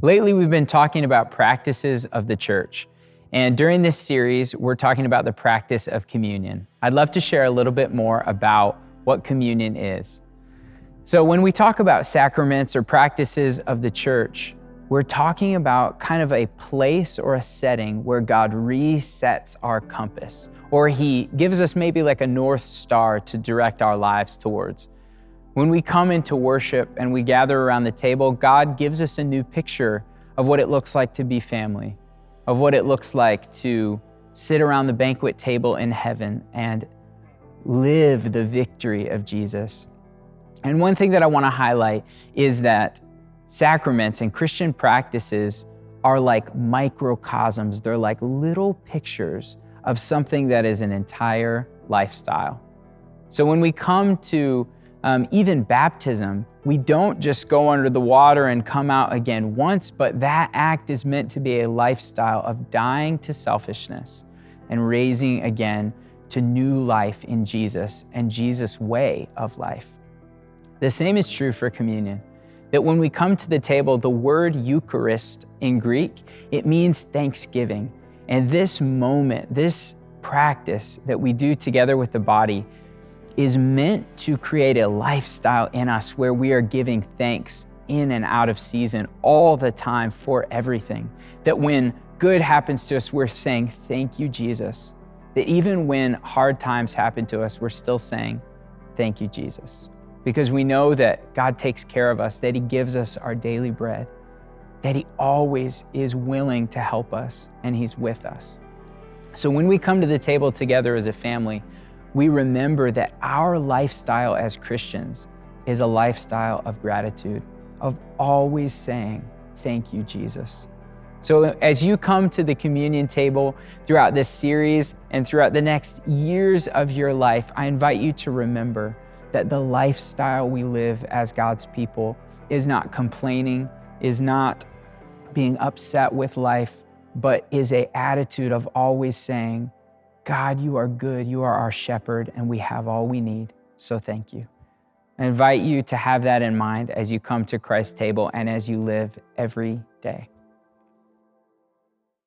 Lately, we've been talking about practices of the church. And during this series, we're talking about the practice of communion. I'd love to share a little bit more about what communion is. So when we talk about sacraments or practices of the church, we're talking about kind of a place or a setting where God resets our compass, or He gives us maybe like a North Star to direct our lives towards. When we come into worship and we gather around the table, God gives us a new picture of what it looks like to be family, of what it looks like to sit around the banquet table in heaven and live the victory of Jesus. And one thing that I want to highlight is that sacraments and Christian practices are like microcosms. They're like little pictures of something that is an entire lifestyle. So when we come to even baptism, we don't just go under the water and come out again once, but that act is meant to be a lifestyle of dying to selfishness and raising again to new life in Jesus and Jesus' way of life. The same is true for communion, that when we come to the table, the word Eucharist in Greek, it means thanksgiving. And this moment, this practice that we do together with the body is meant to create a lifestyle in us where we are giving thanks in and out of season all the time for everything. That when good happens to us, we're saying, thank you, Jesus. That even when hard times happen to us, we're still saying, thank you, Jesus. Because we know that God takes care of us, that He gives us our daily bread, that He always is willing to help us and He's with us. So when we come to the table together as a family, we remember that our lifestyle as Christians is a lifestyle of gratitude, of always saying, thank you, Jesus. So as you come to the communion table throughout this series and throughout the next years of your life, I invite you to remember that the lifestyle we live as God's people is not complaining, is not being upset with life, but is an attitude of always saying, God, you are good, you are our shepherd, and we have all we need, so thank you. I invite you to have that in mind as you come to Christ's table and as you live every day.